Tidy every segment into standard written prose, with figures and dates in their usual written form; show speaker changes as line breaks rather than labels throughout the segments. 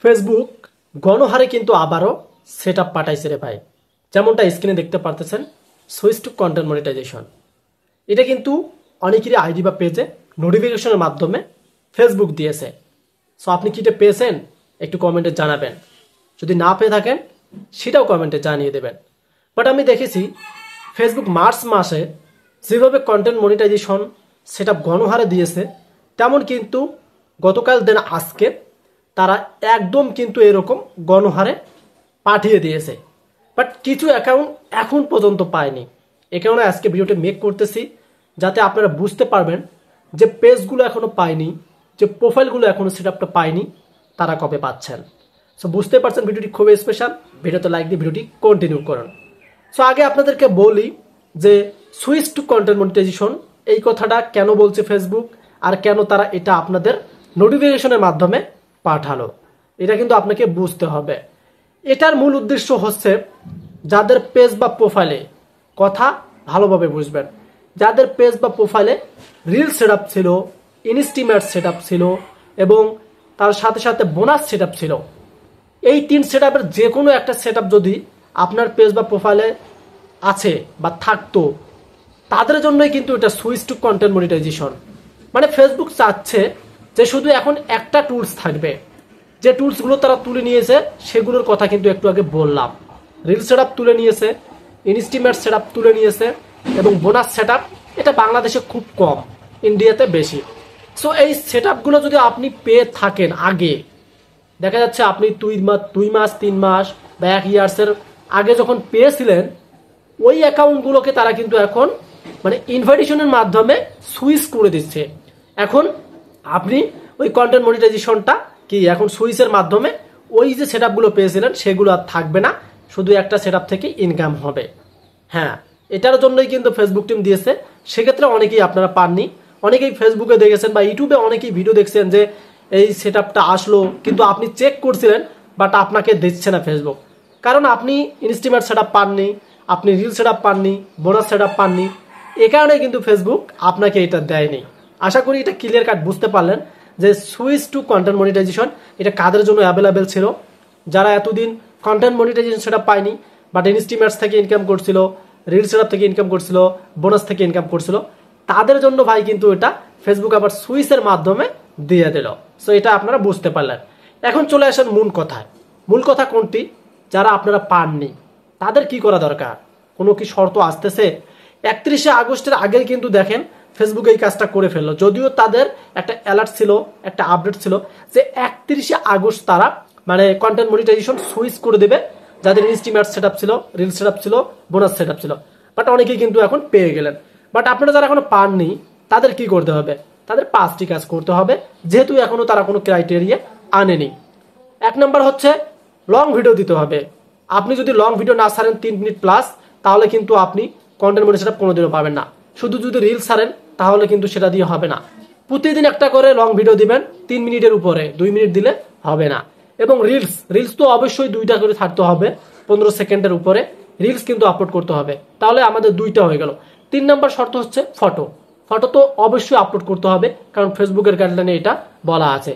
Facebook গণহারে কিন্তু আবারও সেট আপ পাঠাইছে রে ভাই। যেমনটা স্ক্রিনে দেখতে পারতেছেন, সুইচ টু কন্টেন্ট মনিটাইজেশন। এটা কিন্তু অনেকেরই আইডি বা পেজে নোটিফিকেশনের মাধ্যমে ফেসবুক দিয়েছে। সো আপনি কি এটা পেয়েছেন একটু কমেন্টে জানাবেন, যদি না পেয়ে থাকেন সেটাও কমেন্টে জানিয়ে দেবেন। বাট আমি দেখেছি ফেসবুক মার্চ মাসে যেভাবে কন্টেন্ট মনিটাইজেশন সেট আপ গণহারে দিয়েছে, তেমন কিন্তু গতকাল দেন আজকে তারা একদম কিন্তু এরকম গণহারে পাঠিয়ে দিয়েছে। বাট কিছু অ্যাকাউন্ট এখন পর্যন্ত পায়নি। এ কারণে আজকে ভিডিওটা মেক করতেছি, যাতে আপনারা বুঝতে পারবেন যে পেজগুলো এখনো পায়নি, যে প্রোফাইলগুলো এখনো সেট আপটা পায়নি, তারা কবে পাচ্ছেন। সো বুঝতে পারছেন ভিডিওটি খুবই স্পেশাল। ভিডিওতে লাইক দিয়ে ভিডিওটি কন্টিনিউ করুন। সো আগে আপনাদেরকে বলি যে সুইচ টু কন্টেন্ট মনিটাইজেশন এই কথাটা কেন বলছে ফেসবুক, আর কেন তারা এটা আপনাদের নোটিফিকেশনের মাধ্যমে পাঠালো, এটা কিন্তু আপনাকে বুঝতে হবে। এটার মূল উদ্দেশ্য হচ্ছে যাদের পেজ বা প্রোফাইলে, কথা ভালোভাবে বুঝবেন, যাদের পেজ বা প্রোফাইলে রিল সেট আপ ছিল, ইনস্টিমেট সেট আপ ছিল এবং তার সাথে সাথে বোনাস সেট আপ ছিল, এই তিন সেট আপের যে কোনো একটা সেট আপ যদি আপনার পেজ বা প্রোফাইলে আছে বা থাকতো, তাদের জন্যই কিন্তু এটা সুইচ টু কন্টেন্ট মনিটাইজেশন। মানে ফেসবুক চাচ্ছে যে শুধু এখন একটা টুলস থাকবে। যে টুলসগুলো তারা তুলে নিয়েছে সেগুলোর কথা কিন্তু একটু আগে বললাম। রিল সেট আপ তুলে নিয়েছে, ইনস্টিমেট সেট আপ তুলে নিয়েছে এবং বোনাস সেট আপ এটা বাংলাদেশে খুব কম, ইন্ডিয়াতে বেশি। সো এই সেট আপগুলো যদি আপনি পেয়ে থাকেন আগে, দেখা যাচ্ছে আপনি 2 মাস 3 মাস বা 1 ইয়ার্সের আগে যখন পেয়েছিলেন, ওই অ্যাকাউন্টগুলোকে তারা কিন্তু এখন মানে ইনভাইটেশনের মাধ্যমে সুইচ করে দিচ্ছে। এখন আপনি ওই কন্টেন্ট মনিটাইজেশনটা কি এখন সুইচের মাধ্যমে ওই যে সেট আপগুলো পেয়েছিলেন সেগুলো আর থাকবে না, শুধু একটা সেট আপ থেকে ইনকাম হবে। হ্যাঁ, এটার জন্যই কিন্তু ফেসবুক টিম দিয়েছে। সেক্ষেত্রে অনেকেই আপনারা পাননি, অনেকেই ফেসবুকে দেখেছেন বা ইউটিউবে অনেকেই ভিডিও দেখছেন যে এই সেট আপটা আসলো, কিন্তু আপনি চেক করছিলেন বাট আপনাকে দিচ্ছে না ফেসবুক, কারণ আপনি ইনস্টিমেট সেট আপ পাননি, আপনি রিল সেট আপ পাননি, বোনাস সেট আপ পাননি। এ কারণে কিন্তু ফেসবুক আপনাকে এটা দেয়নি। আশা করি এটা ক্লিয়ার কাট বুঝতে পারলেন যে সুইচ টু কন্টেন্ট মনিটাইজেশন এটা কাদের জন্য অ্যাভেলেবেল ছিল। যারা এতদিন কন্টেন্ট মনিটাইজেশন সেটা পায়নি বাট ইনস্টিমেটস থেকে ইনকাম করছিল, রিল সেট আপ থেকে ইনকাম করছিল, বোনাস থেকে ইনকাম করছিল, তাদের জন্য ভাই কিন্তু এটা ফেসবুক আবার সুইচের মাধ্যমে দিয়ে দিল। সো এটা আপনারা বুঝতে পারলেন। এখন চলে আসেন মূল কথায়। মূল কথা কোনটি? যারা আপনারা পাননি তাদের কি করা দরকার? কোনো কি শর্ত আসতেছে? 31শে আগস্টের আগেই কিন্তু দেখেন ফেসবুক এই কাজটা করে ফেললো, যদিও তাদের একটা অ্যালার্ট ছিল, একটা আপডেট ছিল যে 31শে আগস্ট তারা মানে কন্টেন্ট মনিটাইজেশন সুইচ করে দেবে যাদের ইনস্টিমেট সেট আপ ছিল, রিল সেট আপ ছিল, বোনাস সেট আপ ছিল। বাট অনেকেই কিন্তু এখন পেয়ে গেলেন। বাট আপনারা যারা এখনো পাননি তাদের কি করতে হবে? তাদের 5টি কাজ করতে হবে, যেহেতু এখনো তারা কোনো ক্রাইটেরিয়া আনেনি। 1 নম্বর হচ্ছে লং ভিডিও দিতে হবে। আপনি যদি লং ভিডিও না ছাড়েন 3 মিনিট প্লাস, তাহলে কিন্তু আপনি কন্টেন্ট মনিটাইজেশন কোনোদিনও পাবেন না। শুধু যদি রিল ছাড়েন তাহলে কিন্তু সেটা দিয়ে হবে না। প্রতিদিন একটা করে লং ভিডিও দিবেন, 3 মিনিটের উপরে, 2 মিনিট দিলে হবে না। এবং রিলস তো অবশ্যই 2টা করে থাকতে হবে, 15 সেকেন্ডের উপরে রিলস কিন্তু আপলোড করতে হবে, তাহলে আমাদের 2টা হয়ে গেল। 3 নম্বর শর্ত হচ্ছে ফটো তো অবশ্যই আপলোড করতে হবে, কারণ ফেসবুকের গাইডলাইনে এটা বলা আছে।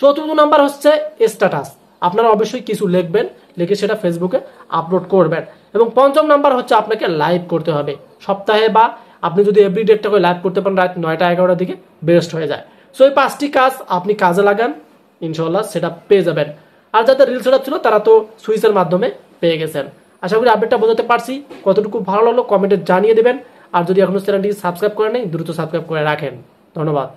4র্থ নাম্বার হচ্ছে স্ট্যাটাস। আপনারা অবশ্যই কিছু লিখবেন, লিখে সেটা ফেসবুকে আপলোড করবেন। এবং 5ম নাম্বার হচ্ছে আপনাকে লাইভ করতে হবে সপ্তাহে, বা আপনি যদি এভরিডে একটা করে লাইভ করতে পারেন রাত 9টা 11টার দিকে, বেস্ট হয়ে যায়। সো এই 5টি কাজ আপনি কাজে লাগান, ইনশাল্লাহ সেটা পেয়ে যাবেন। আর যাদের রিল সেট আপ ছিল তারা তো সুইচের মাধ্যমে পেয়ে গেছেন। আশা করি আপডেটটা বোঝাতে পারছি। কতটুকু ভালো লাগলো কমেন্টে জানিয়ে দেবেন। আর যদি এখনো চ্যানেলটি সাবস্ক্রাইব করে নেই, দ্রুত সাবস্ক্রাইব করে রাখেন। ধন্যবাদ।